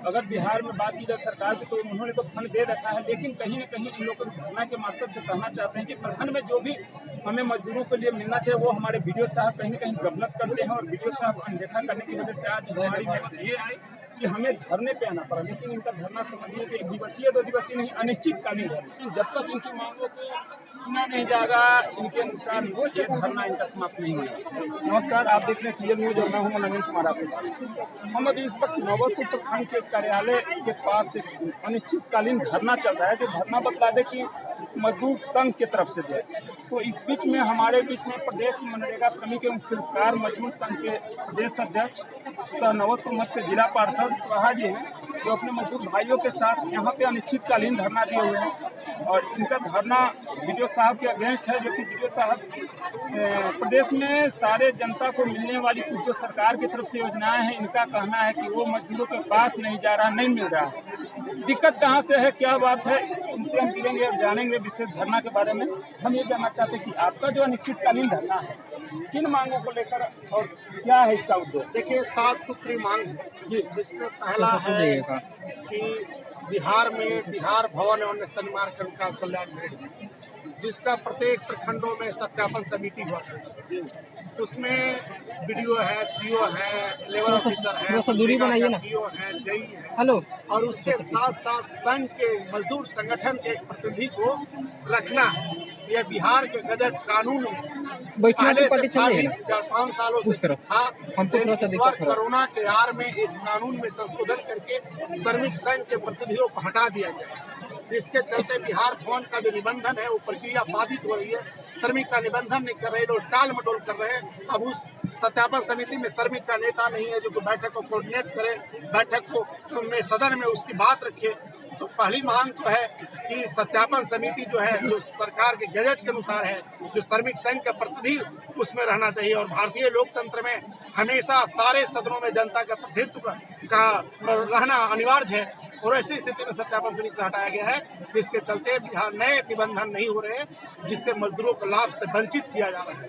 अगर बिहार में बात की जाए सरकार की तो उन्होंने तो फंड दे रखा है, लेकिन कहीं न कहीं इन लोगों को धरना के मकसद से कहना चाहते हैं कि प्रखंड में जो भी हमें मजदूरों के लिए मिलना चाहिए वो हमारे बीडीओ साहब कहीं न कहीं गफलत करते हैं और बीडीओ साहब अनदेखा करने की वजह से आज हमारी नौबत ये आई कि हमें धरने पे आना पड़ा। लेकिन इनका धरना समझिए कि 1 दिवसीय 2 दिवसीय नहीं, अनिश्चितकालीन है। लेकिन जब तक इनकी मांगों को सुना नहीं जाएगा, इनके अनुसार ये धरना इनका समाप्त नहीं होगा। नमस्कार, आप देख रहे हैं टीएल न्यूज और मैं हूं नवीन कुमार आपके साथ। हम अभी इस वक्त नौबतपुर प्रखंड के कार्यालय के पास एक अनिश्चितकालीन धरना चल रहा है। जो धरना बतला दे कि मजदूर संघ की तरफ से दिया। तो इस बीच में हमारे बीच में प्रदेश मनरेगा श्रमिक एवं शिल्पकार मजदूर संघ के प्रदेश अध्यक्ष सह नौबतपुर मध्य से जिला पार्षद कुशवाहा जी हैं, जो अपने मजदूर भाइयों के साथ यहाँ पे अनिश्चितकालीन धरना दिए हुए हैं। और इनका धरना बीडीओ साहब के अगेंस्ट है, जो कि बीडीओ साहब प्रदेश में सारे जनता को मिलने वाली कुछ जो सरकार की तरफ से योजनाएं हैं, इनका कहना है कि वो मजदूरों के पास नहीं जा रहा, नहीं मिल रहा है। दिक्कत कहाँ से है, क्या बात है, इनसे हम मिलेंगे और जानेंगे विशेष धरना के बारे में। हम ये जानना चाहते हैं कि आपका जो अनिश्चितकालीन धरना है किन मांगों को लेकर और क्या है इसका उद्देश्य? देखिए, 7 सूत्री मांग है जी, जिसमें पहला है कि बिहार में बिहार भवन एवं निर्माण का कल्याण है, जिसका प्रत्येक प्रखंडों में सत्यापन समिति हुआ है। उसमें बीडीओ है, सीओ है, लेबर ऑफिसर है, डीओ है, जेई है। हेलो। और उसके साथ साथ संघ के मजदूर संगठन के एक प्रतिनिधि को रखना है। यह बिहार के गजट कानून में पहले से 4-5 सालों से था, लेकिन इस बार कोरोना के आड़ में इस कानून में संशोधन करके श्रमिक संघ के प्रतिनिधियों को हटा दिया गया, जिसके चलते बिहार भवन का जो निबंधन है वो प्रक्रिया बाधित हो रही है। श्रमिक का निबंधन नहीं कर रहे, लोग टाल मटोल कर रहे हैं। अब उस सत्यापन समिति में श्रमिक का नेता नहीं है जो कि बैठक को कोऑर्डिनेट करे, बैठक को में सदन में उसकी बात रखे। तो पहली मांग तो है कि सत्यापन समिति जो है, जो सरकार के गजट के अनुसार है, जो श्रमिक संघ का प्रतिनिधि उसमें रहना चाहिए। और भारतीय लोकतंत्र में हमेशा सारे सदनों में जनता का प्रतिनिधित्व का रहना अनिवार्य है, और ऐसी स्थिति में सत्यापन समिति से हटाया गया है, जिसके चलते बिहार नए निबंधन नहीं हो रहे हैं, जिससे मजदूरों को लाभ से वंचित किया जा रहा है।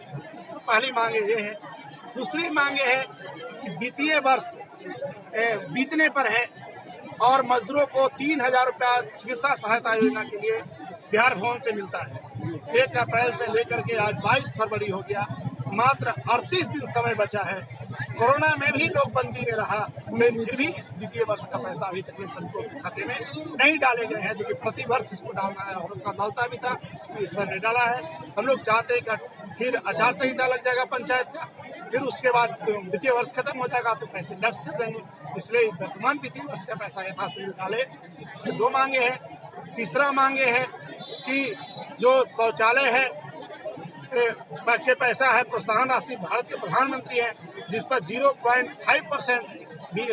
तो पहली मांग ये है। दूसरी मांग है कि वित्तीय वर्ष बीतने पर है और मजदूरों को 3000 रुपया चिकित्सा सहायता योजना के लिए बिहार भवन से मिलता है। 1 अप्रैल से लेकर के आज 22 फरवरी हो गया, मात्र 38 दिन समय बचा है। कोरोना में भी नोटबंदी में रहा, लेकिन फिर भी इस वित्तीय वर्ष का पैसा अभी तक श्रमिकों के खाते में नहीं डाले गए हैं, जो कि प्रति वर्ष इसको डालना है और उसका डालता भी था, तो इस बार नहीं डाला है। हम लोग चाहते हैं कि फिर आचार संहिता लग जाएगा पंचायत का, फिर उसके बाद वित्तीय वर्ष खत्म हो जाएगा तो पैसे लैप्स कर देंगे, इसलिए वर्तमान वित्तीय वर्ष का पैसा यथाशीघ्र डाले। 2 मांगे हैं। तीसरा मांगे है कि जो शौचालय है के पैसा है, प्रोत्साहन राशि भारत के प्रधानमंत्री है, जिस पर 0.5%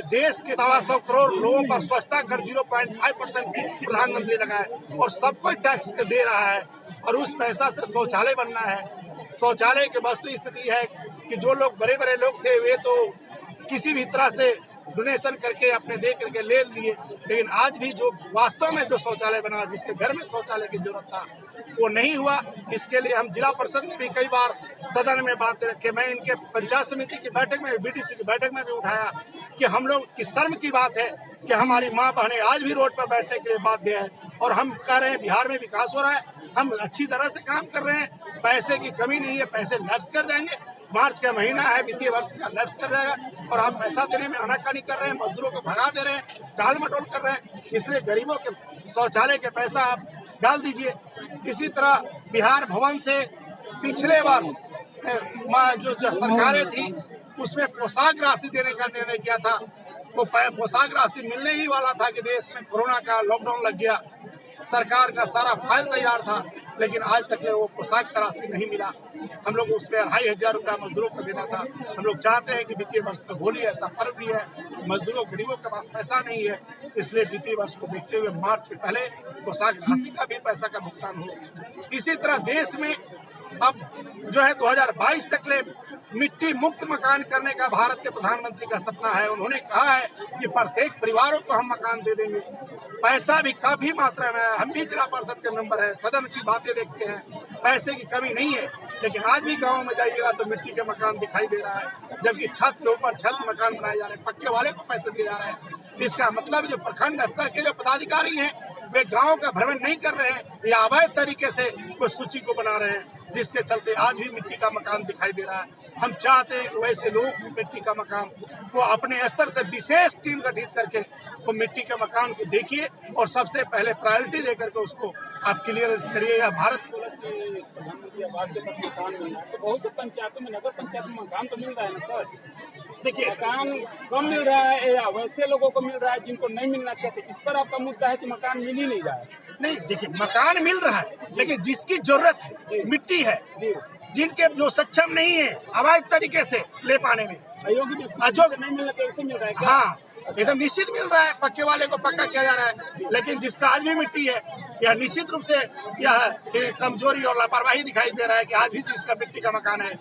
देश के 125 करोड़ लोगों पर स्वच्छता कर 0.5% प्रधानमंत्री लगाए और सब कोई टैक्स दे रहा है, और उस पैसा से शौचालय बनना है। शौचालय की वस्तु स्थिति है कि जो लोग बड़े बड़े लोग थे वे तो किसी भी तरह से डोनेशन करके अपने दे करके ले लिए, लेकिन आज भी जो वास्तव में जो शौचालय बना, जिसके घर में शौचालय की जरूरत था, वो नहीं हुआ। इसके लिए हम जिला परिषद में भी कई बार सदन में बातें रखे, मैं इनके पंचायत समिति की बैठक में, बीडीसी की बैठक में भी उठाया कि हम लोग की शर्म की बात है कि हमारी माँ बहनें आज भी रोड पर बैठने के लिए बाध्य है, और हम कह रहे हैं बिहार में विकास हो रहा है, हम अच्छी तरह से काम कर रहे हैं, पैसे की कमी नहीं है, पैसे लैप्स कर जाएंगे। मार्च का महीना है, वित्तीय वर्ष का लैप्स कर जाएगा, और आप पैसा देने में आनाकानी कर रहे हैं, मजदूरों को भगा दे रहे हैं, टाल मटोल कर रहे हैं। इसलिए गरीबों के शौचालय के पैसा आप डाल दीजिए। इसी तरह बिहार भवन से पिछले वर्ष जो सरकारें थी उसमें पोशाक राशि देने का निर्णय किया था। वो पोशाक राशि मिलने ही वाला था कि देश में कोरोना का लॉकडाउन लग गया, सरकार का सारा फाइल तैयार था, लेकिन आज तक वो पोशाक का राशि नहीं मिला। हम लोग उसमें 2500 रुपया मजदूरों को देना था। हम लोग चाहते हैं कि वित्तीय वर्ष में होली ऐसा पर्व भी है, मजदूरों गरीबों के पास पैसा नहीं है, इसलिए वित्तीय वर्ष को देखते हुए मार्च के पहले पोशाक राशि का भी पैसा का भुगतान हो। इसी तरह देश में अब जो है 2022 तक ले मिट्टी मुक्त मकान करने का भारत के प्रधानमंत्री का सपना है। उन्होंने कहा है कि प्रत्येक परिवारों को हम मकान दे देंगे। पैसा भी काफी मात्रा में है, हम भी जिला परिषद के मेंबर है, सदन की बातें देखते हैं, पैसे की कमी नहीं है, लेकिन आज भी गांव में जाइएगा तो मिट्टी के मकान दिखाई दे रहा है, जबकि छत के ऊपर छत मकान बनाए जा रहे हैं, पक्के वाले को पैसे दिए जा रहे हैं। इसका मतलब जो प्रखंड स्तर के जो पदाधिकारी हैं वे गांव का भ्रमण नहीं कर रहे हैं, या अवैध तरीके से उस सूची को बना रहे हैं, जिसके चलते आज भी मिट्टी का मकान दिखाई दे रहा है। हम चाहते हैं कि वैसे लोग मिट्टी का मकान को अपने स्तर से विशेष टीम गठित करके वो मिट्टी के मकान को देखिए और सबसे पहले प्रायोरिटी देकर के उसको आप क्लियरेंस करिए। या भारत प्रधानमंत्री आवास के साथ मकान मिल रहा है, तो बहुत से पंचायतों में, नगर पंचायत में मकान तो मिल रहा है ना सर। देखिए, मकान कम मिल रहा है या वैसे लोगों को मिल रहा है जिनको नहीं मिलना चाहिए, इस पर आपका मुद्दा है कि मकान मिल ही नहीं रहा है। नहीं, देखिए मकान मिल रहा है, लेकिन जिसकी जरूरत है मिट्टी है, जिनके जो सक्षम नहीं है अवैध तरीके से ले पाने में, अयोग्य व्यक्ति नहीं मिलना चाहिए उसे मिल रहा है क्या? हाँ, एकदम निश्चित मिल रहा है। पक्के वाले को पक्का किया जा रहा है, लेकिन जिसका आज भी मिट्टी है, यह निश्चित रूप से यह कमजोरी और लापरवाही दिखाई दे रहा है कि आज भी जिसका मिट्टी का मकान है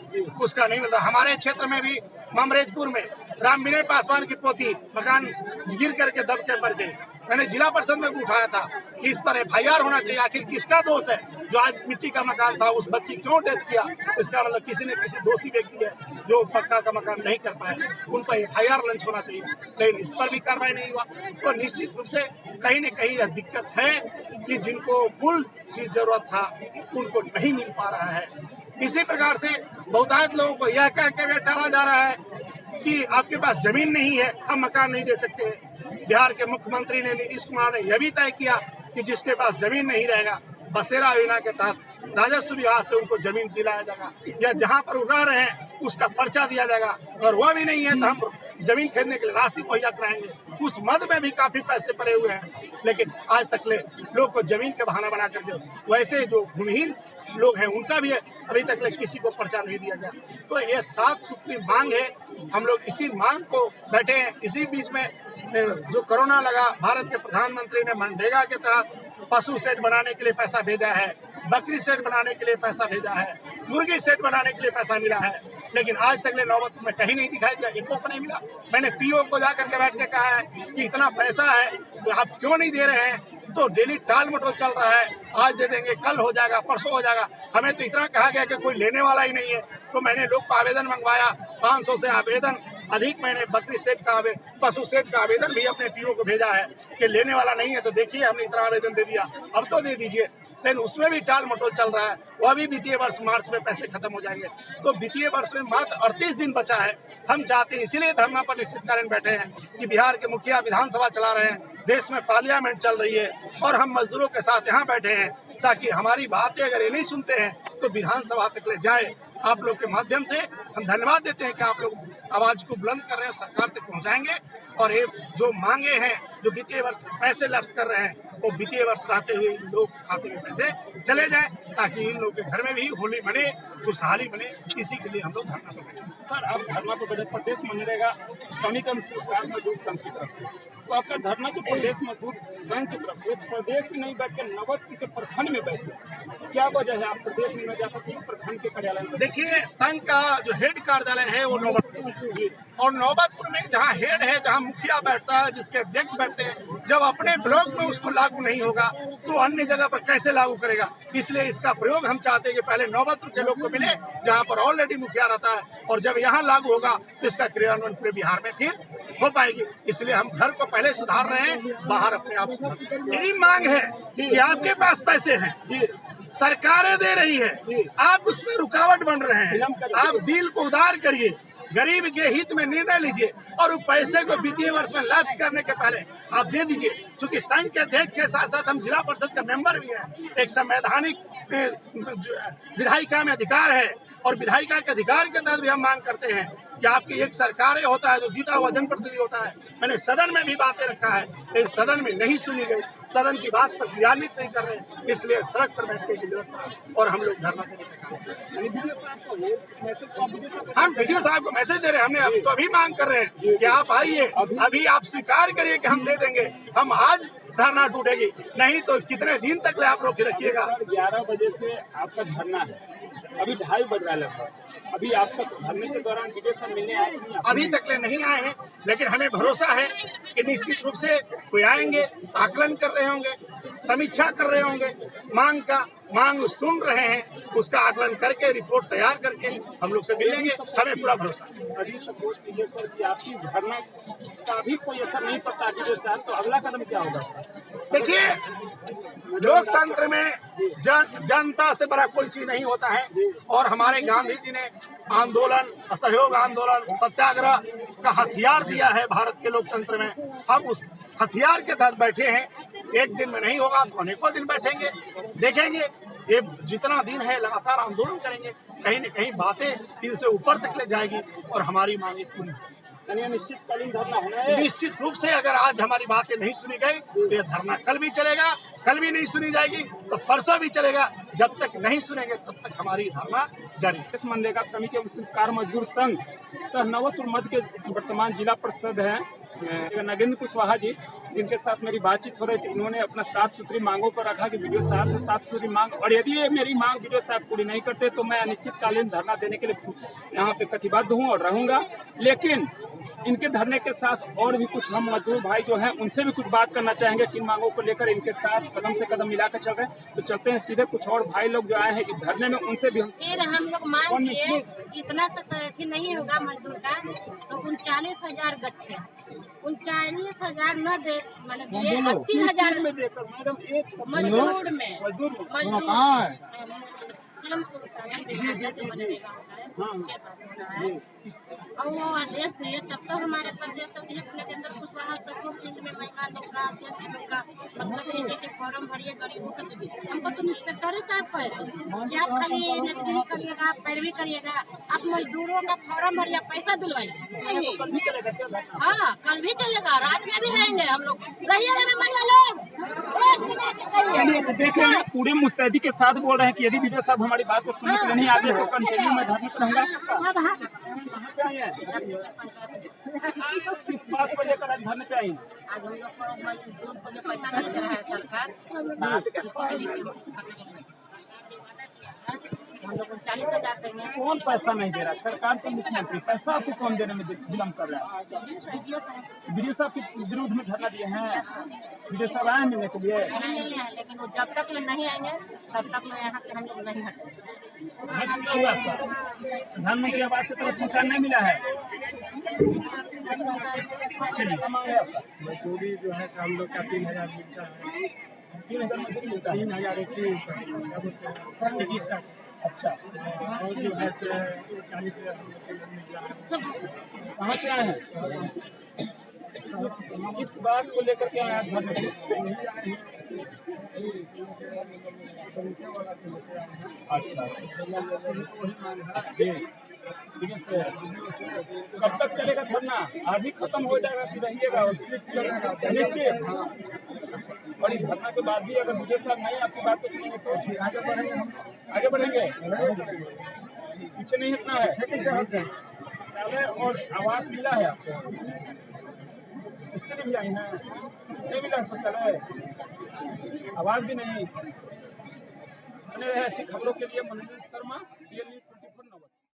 उसका नहीं मिल रहा। हमारे क्षेत्र में भी ममरेजपुर में राम विनय पासवान की पोती मकान गिर करके दब के मर गई। मैंने जिला परिषद में भी उठाया था, इस पर FIR होना चाहिए। आखिर किसका दोष है? जो आज मिट्टी का मकान था, उस बच्ची क्यों डेथ किया? इसका मतलब किसी न किसी दोषी व्यक्ति है जो पक्का का मकान नहीं कर पाए, उन पर FIR लॉन्च होना चाहिए, लेकिन इस पर भी कार्रवाई नहीं हुआ। तो निश्चित रूप से कहीं न कहीं यह दिक्कत है कि जिनको मूल चीज जरूरत था उनको नहीं मिल पा रहा है। इसी प्रकार से बहुतायत लोगों को यह कह के टाला जा रहा है कि आपके पास जमीन नहीं है, हम मकान नहीं दे सकते हैं। बिहार के मुख्यमंत्री ने, नीतीश कुमार ने यह भी तय किया कि जिसके पास जमीन नहीं रहेगा, बसेरा योजना के तहत राजस्व विभाग से उनको जमीन दिलाया जाएगा, या जहां पर वो रह रहे हैं उसका पर्चा दिया जाएगा। अगर वह भी नहीं है तो हम जमीन खरीदने के लिए राशि मुहैया कराएंगे। उस मद में भी काफी पैसे पड़े हुए हैं, लेकिन आज तक ले लोग को जमीन के बहाना बना करके वैसे जो भूमिहीन लोग हैं उनका भी अभी तक किसी को पर्चा नहीं दिया गया। तो ये 7 सूत्री मांग है, हम लोग इसी मांग को बैठे हैं। इसी बीच में जो कोरोना लगा, भारत के प्रधानमंत्री ने मनरेगा के तहत पशु सेट बनाने के लिए पैसा भेजा है, बकरी सेट बनाने के लिए पैसा भेजा है, मुर्गी सेट बनाने के लिए पैसा मिला है, लेकिन आज तक नौबत में कहीं नहीं दिखाई दिया, एक को नहीं मिला। मैंने PO को जाकर के बैठ के कहा है कि इतना पैसा है तो आप क्यों नहीं दे रहे हैं? तो डेली टाल मटोल चल रहा है, आज दे देंगे, कल हो जाएगा, परसों हो जाएगा। हमें तो इतना कहा गया कि कोई लेने वाला ही नहीं है। तो मैंने लोग का आवेदन मंगवाया, 500 से आवेदन अधिक मैंने बकरी सेट का पशु सेट का आवेदन भी अपने PO को भेजा है कि लेने वाला नहीं है। तो देखिए, हमने इतना आवेदन दे दिया, अब तो दे दीजिए, लेकिन उसमें भी टाल मटोल चल रहा है। वह भी वित्तीय वर्ष मार्च में पैसे खत्म हो जाएंगे। तो वित्तीय वर्ष में मात्र 38 दिन बचा है। हम चाहते हैं, इसीलिए धरना पर निश्चित कारण बैठे हैं कि बिहार के मुखिया विधानसभा चला रहे हैं, देश में पार्लियामेंट चल रही है और हम मजदूरों के साथ यहाँ बैठे हैं, ताकि हमारी बातें अगर ये नहीं सुनते हैं तो विधानसभा तक ले जाए। आप लोग के माध्यम से हम धन्यवाद देते हैं कि आप लोग आवाज को बुलंद कर रहे हैं, सरकार तक पहुंचाएंगे। और ये जो मांगे हैं, जो वित्तीय वर्ष पैसे लफ्ज कर रहे हैं, वो वित्तीय वर्ष रहते हुए इन लोग खाते में पैसे चले जाए, ताकि इन लोगों के घर में भी होली बने, खुशहाली बने। इसी के लिए हम लोग धरना पर बैठे। सर, आप धरना पर बैठे, प्रदेश मनरेगा श्रमिक मजदूर संघ की तरफ से, तो आपका धरना जो प्रदेश मजदूर संघ की तरफ से प्रदेश में नहीं बैठ कर नवत के प्रखंड में बैठे, क्या वजह है? आप प्रदेश में न जाकर इस प्रखंड के कार्यालय में? देखिए, संघ का जो हेड कार्यालय है वो नौबतपुर, और नौबतपुर में जहाँ हेड है, जहाँ मुखिया बैठता है, जिसके अध्यक्ष बैठते हैं, जब अपने ब्लॉक में उसको लागू नहीं होगा तो अन्य जगह पर कैसे लागू करेगा? इसलिए इसका प्रयोग हम चाहते हैं कि पहले नौबतपुर के लोग को मिले, जहाँ पर ऑलरेडी मुखिया रहता है, और जब यहाँ लागू होगा तो इसका क्रियान्वयन पूरे बिहार में फिर हो पाएगी। इसलिए हम घर को पहले सुधार रहे हैं, बाहर अपने आप सुधार। मेरी मांग है कि आपके पास पैसे हैं, सरकारें दे रही है, आप उसमें रुकावट बन रहे हैं। आप दिल को उदार करिए, गरीब के हित में निर्णय लीजिए, और उस पैसे को वित्तीय वर्ष में लक्ष्य करने के पहले आप दे दीजिए। क्योंकि संघ के अध्यक्ष के साथ साथ हम जिला परिषद का मेंबर भी हैं। एक संवैधानिक विधायिका में अधिकार है, और विधायिका के अधिकार के तहत भी हम मांग करते हैं कि आपकी एक सरकार होता है जो जीता हुआ जनप्रतिनिधि होता है। मैंने सदन में भी बातें रखा है, लेकिन सदन में नहीं सुनी गई, सदन की बात पर क्रियान्वित नहीं कर रहे, इसलिए सड़क पर बैठने की जरूरत है और हम लोग धरना देने का काम कर रहे हैं। हम वीडियो साहब को मैसेज दे रहे हैं, हमने अब तो अभी मांग कर रहे हैं कि आप आइए, अभी आप स्वीकार करिए कि हम दे देंगे। हम आज धरना टूटेगी, नहीं तो कितने दिन तक ले आप रोके रखिएगा। 11 बजे से आपका धरना है, अभी 2:30 बज रहा है। अभी आप तक धरने के दौरान वीडियो सब मिलने आए नहीं? अभी तक ले नहीं आए हैं, लेकिन हमें भरोसा है कि निश्चित रूप से कोई आएंगे, आकलन कर रहे होंगे, समीक्षा कर रहे होंगे, मांग सुन रहे हैं, उसका आकलन करके रिपोर्ट तैयार करके हम लोग से मिलेंगे। हमें पूरा भरोसा है। अभी सपोज कीजिए सर कि आपकी धरना का भी कोई असर नहीं पड़ता वीडियो साहब, तो अगला कदम क्या होगा? देखिए, लोकतंत्र में जनता से बड़ा कोई चीज नहीं होता है। और हमारे गांधी जी ने आंदोलन, असहयोग आंदोलन, सत्याग्रह का हथियार दिया है भारत के लोकतंत्र में। हम उस हथियार के तहत बैठे हैं। एक दिन में नहीं होगा तो अनेकों दिन बैठेंगे, देखेंगे। ये जितना दिन है लगातार आंदोलन करेंगे, कहीं न कहीं बातें इनसे ऊपर तक ले जाएगी और हमारी मांगे पूरी होगी। निश्चितकालीन धरना होना है। निश्चित रूप से अगर आज हमारी बातें नहीं सुनी गई तो ये धरना कल भी चलेगा, कल भी नहीं सुनी जाएगी तो परसों भी चलेगा। जब तक नहीं सुनेंगे तब तक हमारी धरना जारी। इस मनरेगा श्रमिक एवं कार मजदूर संघ सह नवतुर मध्य के वर्तमान जिला परिषद हैं नगेंद्र कुशवाहा जी, जिनके साथ मेरी बातचीत हो रही थी। इन्होंने अपना 7 सूत्री मांगों को रखा कि वीडियो साहब से 7 सूत्री मांग, और यदि ये मेरी मांग वीडियो साहब पूरी नहीं करते तो मैं अनिश्चितकालीन धरना देने के लिए यहाँ पे कटिबद्ध हूँ और रहूंगा। लेकिन इनके धरने के साथ और भी कुछ हम मजदूर भाई जो हैं उनसे भी कुछ बात करना चाहेंगे, किन मांगों को लेकर इनके साथ कदम से कदम मिलाकर चल रहे हैं। तो चलते हैं सीधे, कुछ और भाई लोग जो आए हैं इस धरने में उनसे भी हम लोग मांग किए इतना से नहीं होगा मजदूर का, तो 39,000 गच्छे 39,000 न दे, मतलब 38,000 में देकर मैडम एक मजदूर में और वो आदेश दिए तब तो हमारे प्रदेश अध्यक्ष नगेंद्र कुशवाहा सपोर्ट फील्ड में महिला लोग का अध्यक्ष लोग का मतलब कि फॉर्म भरिए गरीबों का दीजिए। हमको तो इंस्पेक्टर साहब कहे कि आप खाली नेतगिरी करिएगा, आप पैरवी करिएगा, आप मजदूरों का फॉर्म भरिए, पैसा दिलवाइए। हाँ, कल भी चलेगा, रात में भी रहेंगे हम लोग, रहिएगा ना महिला लोग। देख रहे हैं पूरे मुस्तैदी के साथ बोल रहे हैं कि यदि विजय साहब हमारी बात को सुनने के लिए नहीं आते तो कंटिन्यू में धरने पर रहूंगा। कहाँ से आई हैं? किस बात को लेकर आज धरने पे आई? आज हम लोग को मजदूर को जो पैसा नहीं दे रहा है सरकार, हम लोग को 40,000 देंगे। कौन पैसा नहीं दे रहा? सरकार के मुख्यमंत्री पैसा आपको कौन देने में विलम्ब कर रहा है? वीडियो साहब के विरोध में धरना दिए हैं, वीडियो साहब आए मिलने के लिए नहीं मिले हैं, लेकिन वो जब तक नहीं आएंगे तब तक यहाँ से हम लोग नहीं हटेंगे। प्रधानमंत्री आवास की तरफ पहुँचा नहीं मिला है। मजदूरी जो है हम लोग का 3,000 मिलता है। 3,000 मजदूरी मिलता है। 3,000 चिकित्सा। अच्छा, और जो है 40,000 मिल रहा है। कहाँ से आए हैं? किस बात को लेकर के आए हैं धरने पे? अच्छा, कब तक चलेगा धरना? आज ही खत्म हो जाएगा कि रहिएगा नीचे? और इस धरना के बाद भी अगर विजय साहब नहीं आपकी बात को सुनेंगे तो आगे बढ़ेंगे, हम आगे बढ़ेंगे, पीछे नहीं हटना है। पहले और आवास मिला है आपको, इसके लिए भी आई हैं? नहीं मिला शौचालय, आवाज भी नहीं। बने रहे ऐसी खबरों के लिए मनोज शर्मा।